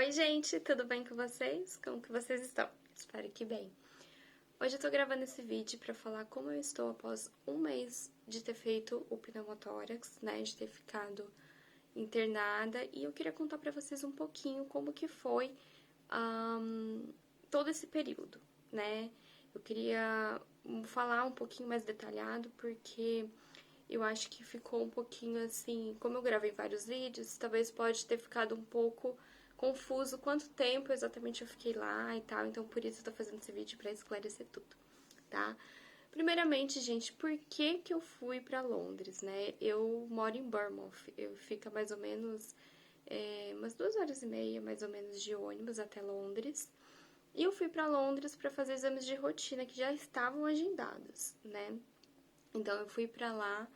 Oi, gente, tudo bem com vocês? Como que vocês estão? Espero que bem. Hoje eu tô gravando esse vídeo pra falar como eu estou após um mês de ter feito o pneumotórax, né, de ter ficado internada, e eu queria contar pra vocês um pouquinho como que foi todo esse período, né? Eu queria falar um pouquinho mais detalhado, porque eu acho que ficou um pouquinho assim, como eu gravei vários vídeos, talvez pode ter ficado um pouco confuso quanto tempo exatamente eu fiquei lá e tal, então por isso eu tô fazendo esse vídeo pra esclarecer tudo, tá? Primeiramente, gente, por que que eu fui pra Londres, né? Eu moro em Bournemouth, eu fico mais ou menos umas 2 horas e meia, mais ou menos, de ônibus até Londres. E eu fui pra Londres pra fazer exames de rotina que já estavam agendados, né? Então, eu fui pra lá,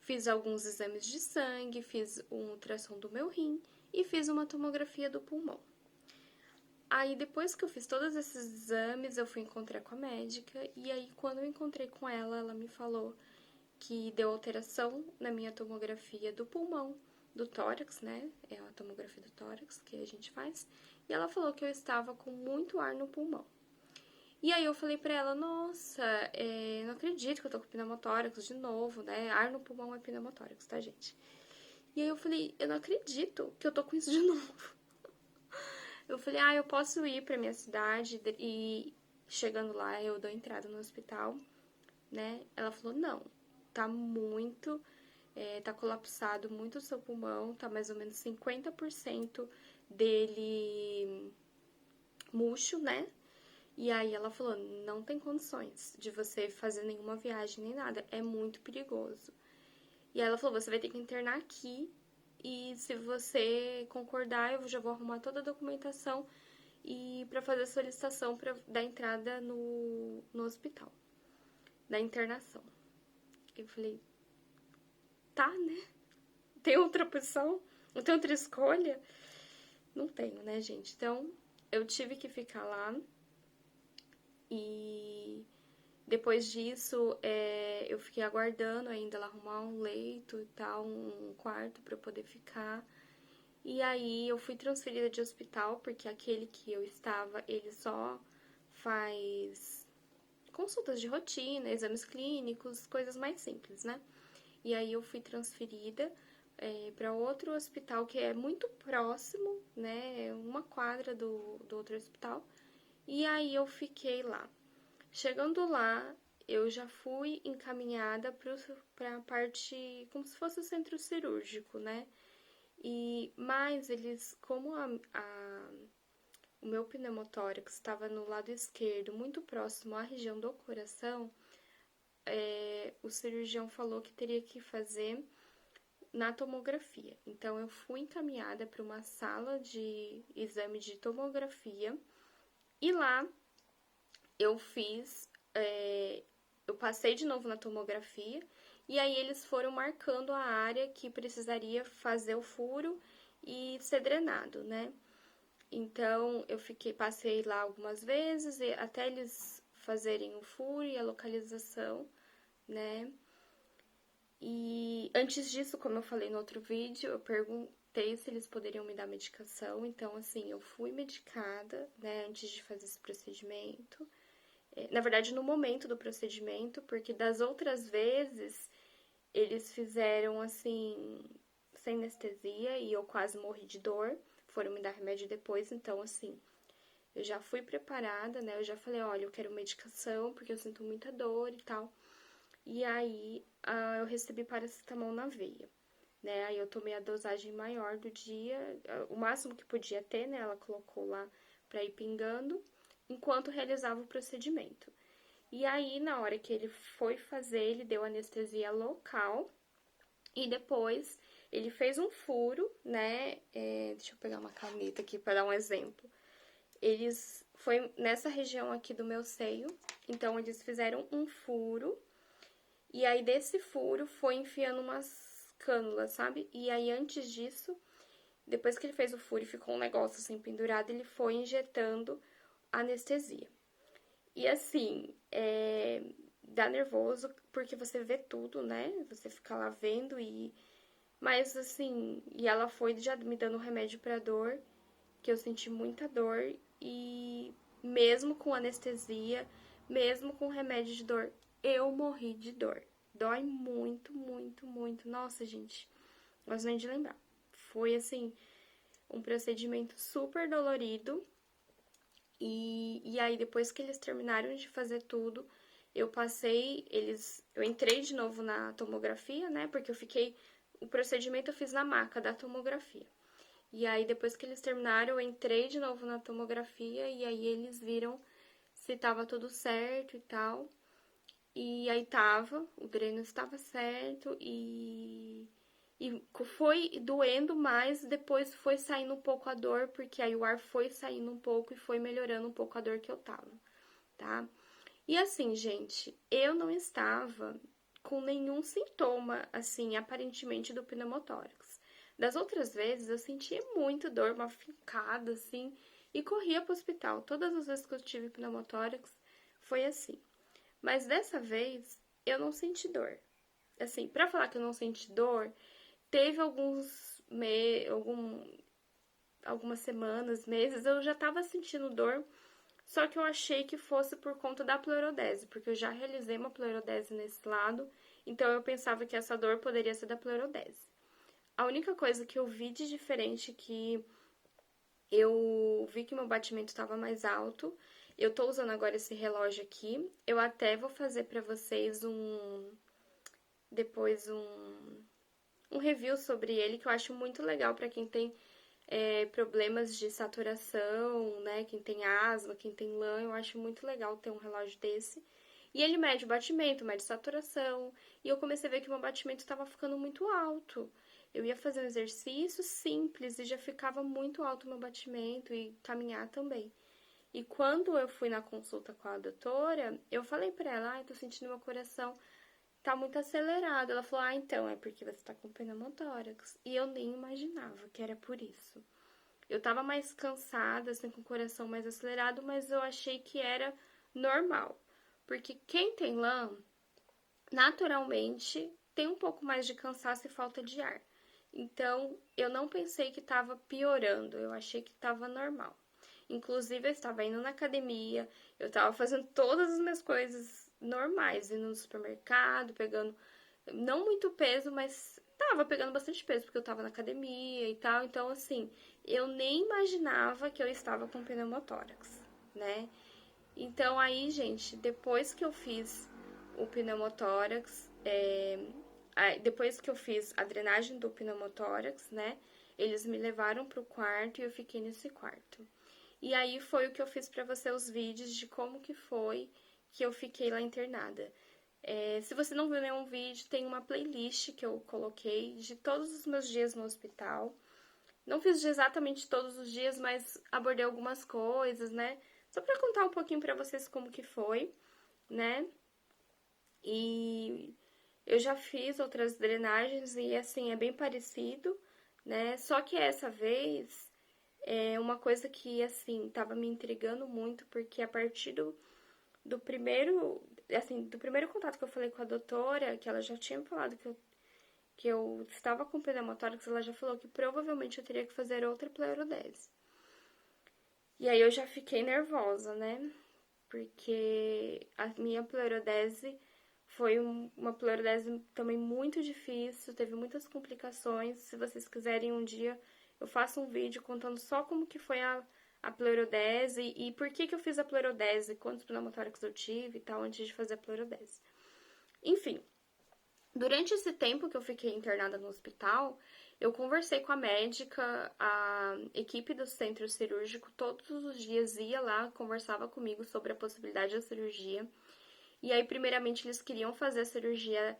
fiz alguns exames de sangue, fiz um ultrassom do meu rim e fiz uma tomografia do pulmão. Aí, depois que eu fiz todos esses exames, eu fui encontrar com a médica, e aí, quando eu encontrei com ela, ela me falou que deu alteração na minha tomografia do pulmão, do tórax, né? É a tomografia do tórax que a gente faz, e ela falou que eu estava com muito ar no pulmão. E aí eu falei pra ela, nossa, não acredito que eu tô com pneumotórax de novo, né? Ar no pulmão é pneumotórax, tá, gente? E aí eu falei, eu não acredito que eu tô com isso de novo. Eu falei, eu posso ir pra minha cidade e chegando lá eu dou entrada no hospital, né? Ela falou, não, tá muito, tá colapsado muito o seu pulmão, tá mais ou menos 50% dele murcho, né? E aí ela falou, não tem condições de você fazer nenhuma viagem nem nada, é muito perigoso. E aí ela falou, você vai ter que internar aqui e se você concordar, eu já vou arrumar toda a documentação e para fazer a solicitação da entrada no hospital, da internação. Eu falei, tá, né? Tem outra opção? Não tem outra escolha? Não tenho, né, gente? Então, eu tive que ficar lá e depois disso, eu fiquei aguardando ainda ela arrumar um leito e tal, um quarto pra eu poder ficar. E aí eu fui transferida de hospital, porque aquele que eu estava, ele só faz consultas de rotina, exames clínicos, coisas mais simples, né? E aí eu fui transferida para outro hospital que é muito próximo, né? Uma quadra do outro hospital. E aí eu fiquei lá. Chegando lá, eu já fui encaminhada para a parte, como se fosse o centro cirúrgico, né? Mas eles, como o meu pneumotórax estava no lado esquerdo, muito próximo à região do coração, o cirurgião falou que teria que fazer na tomografia. Então, eu fui encaminhada para uma sala de exame de tomografia e lá eu fiz, eu passei de novo na tomografia e aí eles foram marcando a área que precisaria fazer o furo e ser drenado, né? Então eu passei lá algumas vezes até eles fazerem o furo e a localização, né? E antes disso, como eu falei no outro vídeo, eu perguntei se eles poderiam me dar medicação. Então, assim, eu fui medicada, né, antes de fazer esse procedimento. Na verdade, no momento do procedimento, porque das outras vezes eles fizeram assim, sem anestesia e eu quase morri de dor. Foram me dar remédio depois, então assim, eu já fui preparada, né? Eu já falei, olha, eu quero medicação porque eu sinto muita dor e tal. E aí eu recebi paracetamol na veia, né? Aí eu tomei a dosagem maior do dia, o máximo que podia ter, né? Ela colocou lá pra ir pingando enquanto realizava o procedimento. E aí, na hora que ele foi fazer, ele deu anestesia local e depois ele fez um furo, né? Deixa eu pegar uma caneta aqui para dar um exemplo. Foi nessa região aqui do meu seio, então eles fizeram um furo e aí desse furo foi enfiando umas cânulas, sabe? E aí antes disso, depois que ele fez o furo e ficou um negócio assim pendurado, ele foi injetando anestesia. E assim, dá nervoso porque você vê tudo, né? Você fica lá vendo e Mas assim, e ela foi já me dando remédio pra dor, que eu senti muita dor, e mesmo com anestesia, mesmo com remédio de dor, eu morri de dor. Dói muito, muito, muito. Nossa, gente, mas nem de lembrar. Foi assim, um procedimento super dolorido. E aí, depois que eles terminaram de fazer tudo, eu entrei de novo na tomografia, né? Porque o procedimento eu fiz na maca da tomografia. E aí, depois que eles terminaram, eu entrei de novo na tomografia e aí eles viram se tava tudo certo e tal. E aí tava, o dreno estava certo e foi doendo mais, depois foi saindo um pouco a dor, porque aí o ar foi saindo um pouco e foi melhorando um pouco a dor que eu tava, tá? E assim, gente, eu não estava com nenhum sintoma, assim, aparentemente do pneumotórax. Das outras vezes eu sentia muito dor, uma fincada, assim, e corria pro hospital. Todas as vezes que eu tive pneumotórax foi assim. Mas dessa vez eu não senti dor. Assim, pra falar que eu não senti dor, teve algumas semanas, meses, eu já tava sentindo dor, só que eu achei que fosse por conta da pleurodese, porque eu já realizei uma pleurodese nesse lado, então eu pensava que essa dor poderia ser da pleurodese. A única coisa que eu vi de diferente que eu vi que meu batimento estava mais alto. Eu tô usando agora esse relógio aqui. Eu até vou fazer para vocês depois um review sobre ele, que eu acho muito legal para quem tem problemas de saturação, né? Quem tem asma, quem tem lã, eu acho muito legal ter um relógio desse. E ele mede o batimento, mede saturação. E eu comecei a ver que meu batimento estava ficando muito alto. Eu ia fazer um exercício simples e já ficava muito alto o meu batimento e caminhar também. E quando eu fui na consulta com a doutora, eu falei pra ela, tô sentindo meu coração tá muito acelerado. Ela falou, então, é porque você tá com pneumotórax. E eu nem imaginava que era por isso. Eu tava mais cansada, assim, com o coração mais acelerado, mas eu achei que era normal. Porque quem tem lã, naturalmente, tem um pouco mais de cansaço e falta de ar. Então, eu não pensei que estava piorando, eu achei que estava normal. Inclusive, eu estava indo na academia, eu estava fazendo todas as minhas coisas normais, indo no supermercado, pegando não muito peso, mas tava pegando bastante peso, porque eu tava na academia e tal. Então, assim, eu nem imaginava que eu estava com pneumotórax, né? Então, aí, gente, depois que eu fiz o pneumotórax, depois que eu fiz a drenagem do pneumotórax, né? Eles me levaram pro quarto e eu fiquei nesse quarto. E aí foi o que eu fiz para você os vídeos de como que foi que eu fiquei lá internada. Se você não viu nenhum vídeo, tem uma playlist que eu coloquei de todos os meus dias no hospital. Não fiz de exatamente todos os dias, mas abordei algumas coisas, né? Só para contar um pouquinho para vocês como que foi, né? E eu já fiz outras drenagens e assim é bem parecido, né? Só que essa vez é uma coisa que assim tava me intrigando muito, porque a partir do primeiro, assim, do primeiro contato que eu falei com a doutora, que ela já tinha falado que eu estava com pneumotórax, ela já falou que provavelmente eu teria que fazer outra pleurodese. E aí eu já fiquei nervosa, né? Porque a minha pleurodese foi uma pleurodese também muito difícil, teve muitas complicações. Se vocês quiserem um dia, eu faço um vídeo contando só como que foi a pleurodese e por que eu fiz a pleurodese, quantos pneumotórax eu tive e tal, antes de fazer a pleurodese. Enfim, durante esse tempo que eu fiquei internada no hospital, eu conversei com a médica, a equipe do centro cirúrgico todos os dias ia lá, conversava comigo sobre a possibilidade da cirurgia. E aí, primeiramente, eles queriam fazer a cirurgia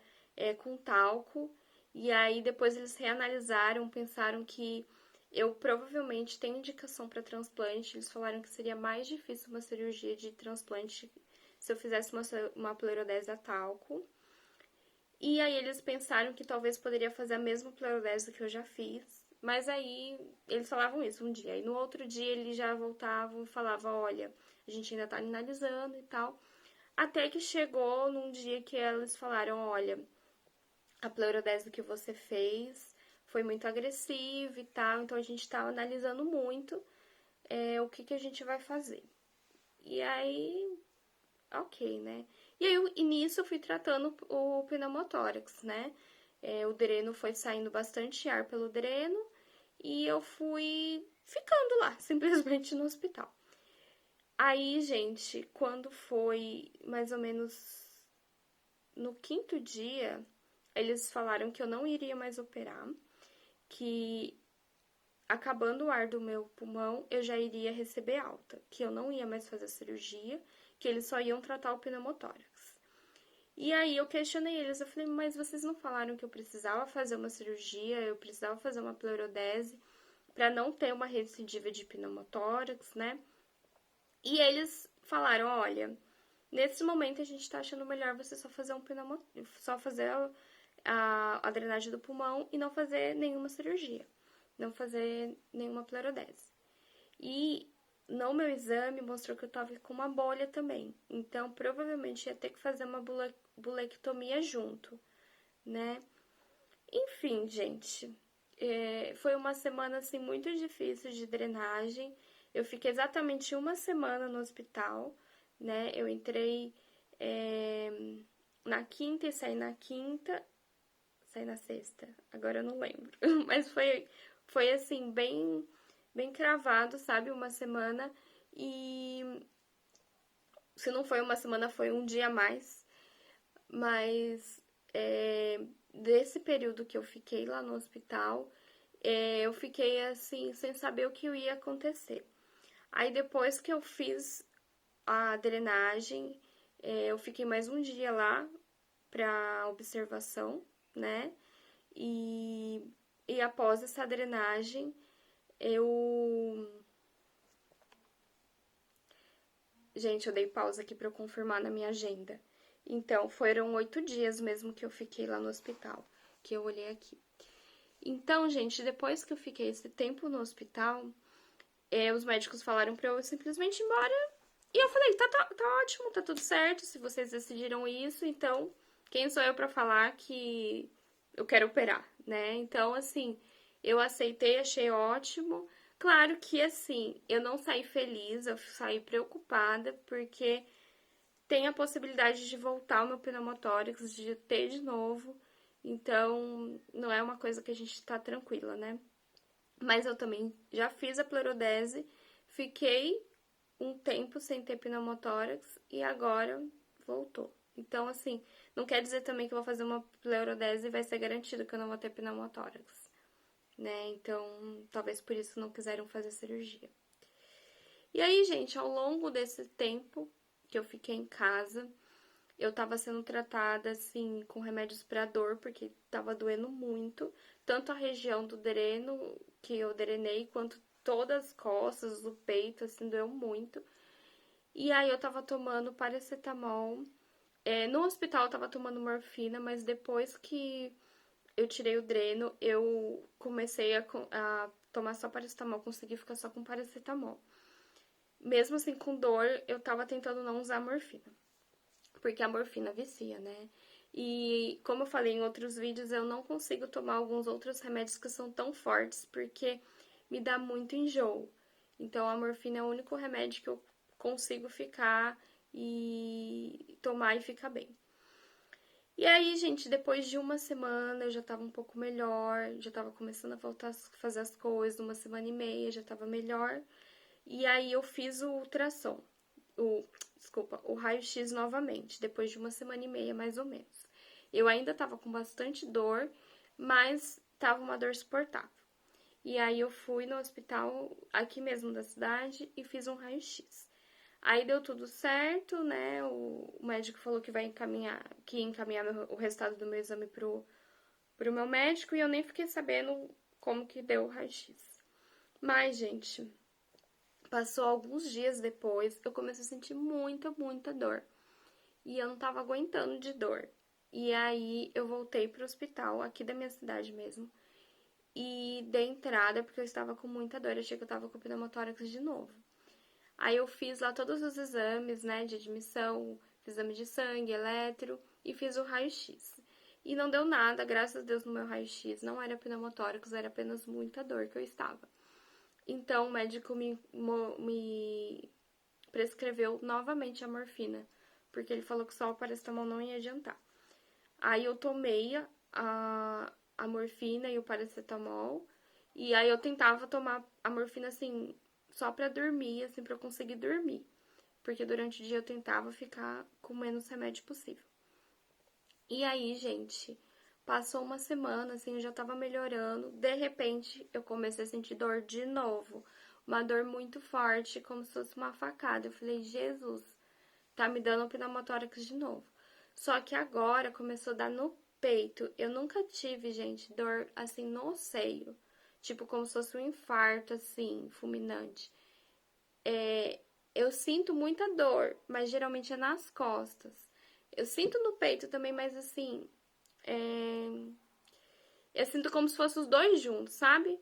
com talco, e aí depois eles reanalisaram, pensaram que eu provavelmente tenho indicação para transplante. Eles falaram que seria mais difícil uma cirurgia de transplante se eu fizesse uma pleurodese a talco. E aí eles pensaram que talvez poderia fazer a mesma pleurodese que eu já fiz. Mas aí eles falavam isso um dia. E no outro dia eles já voltavam e falavam, olha, a gente ainda tá analisando e tal. Até que chegou num dia que eles falaram, olha, a pleurodese que você fez foi muito agressivo e tal, então a gente tá analisando muito o que a gente vai fazer. E aí, ok, né? E aí, nisso, eu fui tratando o pneumotórax, né? O dreno foi saindo bastante ar pelo dreno e eu fui ficando lá, simplesmente no hospital. Aí, gente, quando foi mais ou menos no quinto dia, eles falaram que eu não iria mais operar, que acabando o ar do meu pulmão, eu já iria receber alta, que eu não ia mais fazer cirurgia, que eles só iam tratar o pneumotórax. E aí eu questionei eles, eu falei, mas vocês não falaram que eu precisava fazer uma cirurgia, eu precisava fazer uma pleurodese para não ter uma recidiva de pneumotórax, né? E eles falaram, olha, nesse momento a gente tá achando melhor você só fazer só fazer a drenagem do pulmão e não fazer nenhuma cirurgia, não fazer nenhuma pleurodese. E no meu exame mostrou que eu tava com uma bolha também, então provavelmente ia ter que fazer uma bulectomia junto, né? Enfim, gente, foi uma semana assim muito difícil de drenagem. Eu fiquei exatamente uma semana no hospital, né? Eu entrei na quinta e saí na sexta, agora eu não lembro. Mas foi assim, bem cravado, sabe? Uma semana. E se não foi uma semana, foi um dia a mais. Mas desse período que eu fiquei lá no hospital, eu fiquei assim, sem saber o que ia acontecer. Aí depois que eu fiz a drenagem, eu fiquei mais um dia lá para observação, né? E após essa drenagem, eu. Gente, eu dei pausa aqui para eu confirmar na minha agenda. Então, foram 8 dias mesmo que eu fiquei lá no hospital, que eu olhei aqui. Então, gente, depois que eu fiquei esse tempo no hospital, os médicos falaram pra eu simplesmente ir embora. E eu falei, tá ótimo, tá tudo certo, se vocês decidiram isso, então, quem sou eu pra falar que eu quero operar, né? Então, assim, eu aceitei, achei ótimo. Claro que, assim, eu não saí feliz, eu saí preocupada, porque tem a possibilidade de voltar o meu pneumotórax, de ter de novo. Então, não é uma coisa que a gente tá tranquila, né? Mas eu também já fiz a pleurodese, fiquei um tempo sem ter pneumotórax e agora voltou. Então, assim, não quer dizer também que eu vou fazer uma pleurodese e vai ser garantido que eu não vou ter pneumotórax, né? Então, talvez por isso não quiseram fazer cirurgia. E aí, gente, ao longo desse tempo que eu fiquei em casa, eu tava sendo tratada, assim, com remédios pra dor, porque tava doendo muito. Tanto a região do dreno, que eu drenei, quanto todas as costas, o peito, assim, doeu muito. E aí eu tava tomando paracetamol. No hospital eu tava tomando morfina, mas depois que eu tirei o dreno, eu comecei a tomar só paracetamol, consegui ficar só com paracetamol. Mesmo assim, com dor, eu tava tentando não usar morfina, porque a morfina vicia, né? E como eu falei em outros vídeos, eu não consigo tomar alguns outros remédios que são tão fortes, porque me dá muito enjoo. Então a morfina é o único remédio que eu consigo ficar e tomar e ficar bem. E aí, gente, depois de uma semana eu já tava um pouco melhor, já tava começando a voltar a fazer as coisas, uma semana e meia já tava melhor. E aí eu fiz o ultrassom, o raio-x novamente, depois de uma semana e meia mais ou menos. Eu ainda tava com bastante dor, mas tava uma dor suportável. E aí eu fui no hospital aqui mesmo da cidade e fiz um raio-x. Aí deu tudo certo, né? O médico falou que que ia encaminhar o resultado do meu exame pro meu médico e eu nem fiquei sabendo como que deu o raio-x. Mas, gente, passou alguns dias depois, eu comecei a sentir muita dor. E eu não tava aguentando de dor. E aí eu voltei pro hospital aqui da minha cidade mesmo. E dei entrada porque eu estava com muita dor, eu achei que eu tava com pneumotórax de novo. Aí eu fiz lá todos os exames, né, de admissão, fiz exame de sangue, eletro e fiz o raio-x. e não deu nada, graças a Deus, no meu raio-x. Não era pneumotórax, era apenas muita dor que eu estava. Então, o médico me prescreveu novamente a morfina, porque ele falou que só o paracetamol não ia adiantar. Aí eu tomei a morfina e o paracetamol, e aí eu tentava tomar a morfina, assim, só pra dormir, assim, pra eu conseguir dormir. Porque durante o dia eu tentava ficar com menos remédio possível. E aí, gente, passou uma semana, assim, eu já tava melhorando. De repente, eu comecei a sentir dor de novo. Uma dor muito forte, como se fosse uma facada. Eu falei, Jesus, tá me dando pneumotórax de novo. Só que agora começou a dar no peito. Eu nunca tive, gente, dor assim no seio. Tipo, como se fosse um infarto, assim, fulminante. Eu sinto muita dor, mas geralmente é nas costas. Eu sinto no peito também, mas assim, eu sinto como se fossem os dois juntos, sabe?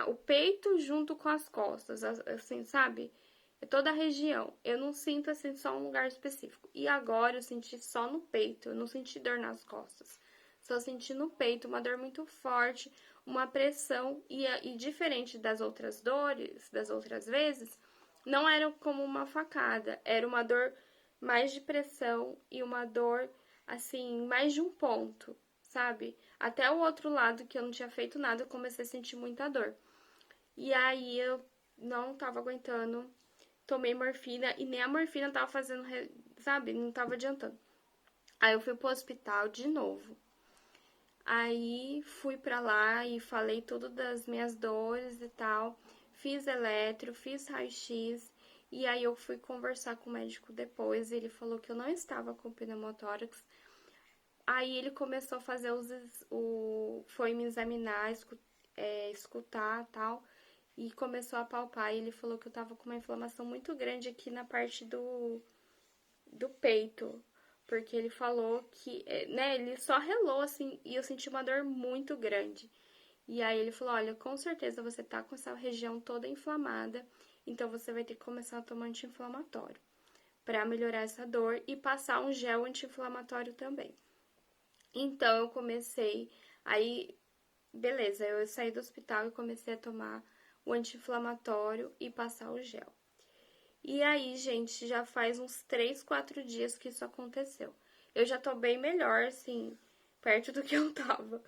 O peito junto com as costas, assim, sabe? É toda a região. Eu não sinto assim só um lugar específico. E agora eu senti só no peito, eu não senti dor nas costas. Só senti no peito uma dor muito forte, uma pressão e diferente das outras dores, das outras vezes, não era como uma facada, era uma dor mais de pressão e uma dor assim, mais de um ponto, sabe? Até o outro lado que eu não tinha feito nada, eu comecei a sentir muita dor. E aí eu não tava aguentando, tomei morfina e nem a morfina tava fazendo, sabe? Não tava adiantando. Aí eu fui pro hospital de novo. Aí fui pra lá e falei tudo das minhas dores e tal. Fiz eletro, fiz raio-x. E aí eu fui conversar com o médico depois. Ele falou que eu não estava com pneumotórax. Aí ele começou a fazer foi me examinar, escutar tal. E começou a palpar. E ele falou que eu tava com uma inflamação muito grande aqui na parte do peito. Porque ele falou que, né, ele só relou assim e eu senti uma dor muito grande. E aí ele falou: olha, com certeza você tá com essa região toda inflamada, então você vai ter que começar a tomar anti-inflamatório para melhorar essa dor e passar um gel anti-inflamatório também. Então eu comecei, aí, beleza, eu saí do hospital e comecei a tomar o anti-inflamatório e passar o gel. E aí, gente, já faz uns 3, 4 dias que isso aconteceu. Eu já tô bem melhor, assim, perto do que eu tava.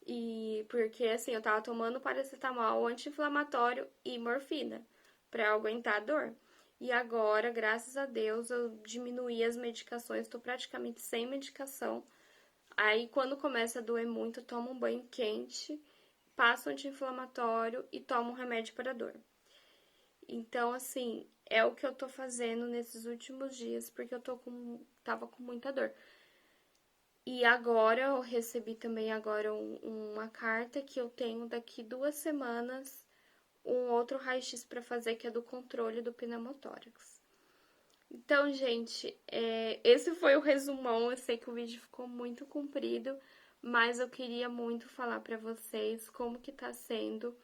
E porque, assim, eu tava tomando paracetamol, anti-inflamatório e morfina pra aguentar a dor. E agora, graças a Deus, eu diminuí as medicações, tô praticamente sem medicação. Aí, quando começa a doer muito, eu tomo um banho quente, passo anti-inflamatório e tomo um remédio para dor. Então, assim, é o que eu tô fazendo nesses últimos dias, porque tava com muita dor. E agora eu recebi também agora uma carta que eu tenho daqui 2 semanas um outro raio-x para fazer, que é do controle do pneumotórax. Então, gente, esse foi o resumão. Eu sei que o vídeo ficou muito comprido, mas eu queria muito falar para vocês como que tá sendo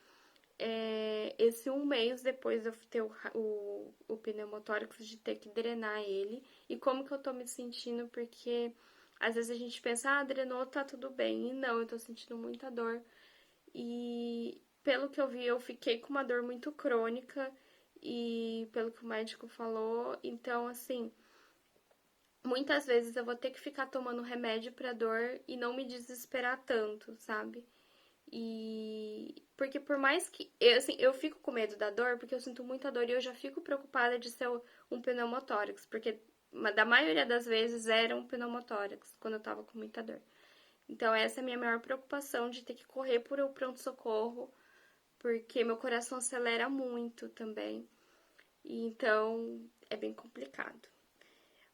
esse um mês depois de eu ter o pneumotórax, de ter que drenar ele, e como que eu tô me sentindo, porque às vezes a gente pensa, drenou, tá tudo bem, e não, eu tô sentindo muita dor, e pelo que eu vi, eu fiquei com uma dor muito crônica, e pelo que o médico falou, então, assim, muitas vezes eu vou ter que ficar tomando remédio pra dor e não me desesperar tanto, sabe? E porque por mais que assim, eu fico com medo da dor, porque eu sinto muita dor e eu já fico preocupada de ser um pneumotórax, porque da maioria das vezes era um pneumotórax quando eu tava com muita dor. Então essa é a minha maior preocupação, de ter que correr por o pronto-socorro, porque meu coração acelera muito também. E então é bem complicado.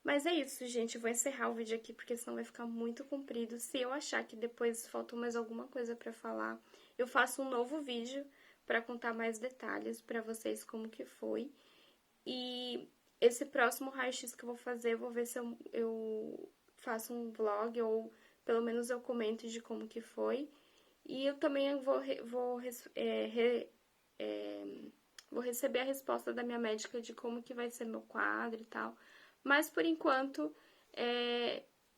Mas é isso, gente. Eu vou encerrar o vídeo aqui porque senão vai ficar muito comprido. Se eu achar que depois faltou mais alguma coisa pra falar, eu faço um novo vídeo pra contar mais detalhes pra vocês como que foi. E esse próximo raio-x que eu vou fazer, eu vou ver se eu faço um vlog ou pelo menos eu comento de como que foi. E eu também vou receber a resposta da minha médica de como que vai ser meu quadro e tal. Mas por enquanto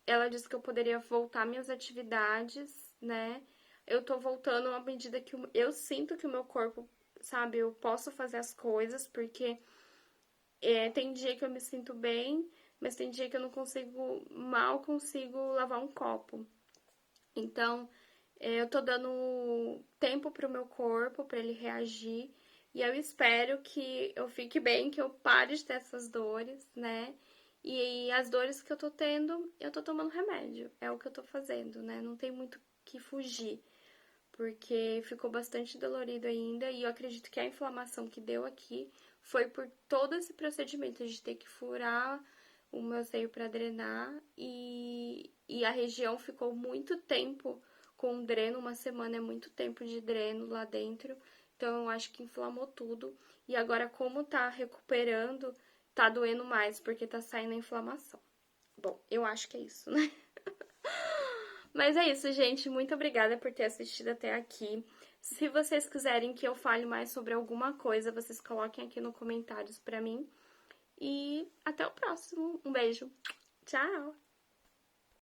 ela disse que eu poderia voltar minhas atividades, né? Eu tô voltando à medida que eu sinto que o meu corpo, sabe, eu posso fazer as coisas, porque tem dia que eu me sinto bem, mas tem dia que eu não consigo, mal consigo lavar um copo. Então, eu tô dando tempo pro meu corpo, pra ele reagir, e eu espero que eu fique bem, que eu pare de ter essas dores, né? E as dores que eu tô tendo, eu tô tomando remédio, é o que eu tô fazendo, né? Não tem muito que fugir, porque ficou bastante dolorido ainda, e eu acredito que a inflamação que deu aqui foi por todo esse procedimento de ter que furar o meu seio para drenar, e a região ficou muito tempo com dreno, uma semana é muito tempo de dreno lá dentro, então eu acho que inflamou tudo, e agora como tá recuperando, tá doendo mais, porque tá saindo a inflamação. Bom, eu acho que é isso, né? Mas é isso, gente. Muito obrigada por ter assistido até aqui. Se vocês quiserem que eu fale mais sobre alguma coisa, vocês coloquem aqui nos comentários pra mim. E até o próximo. Um beijo. Tchau!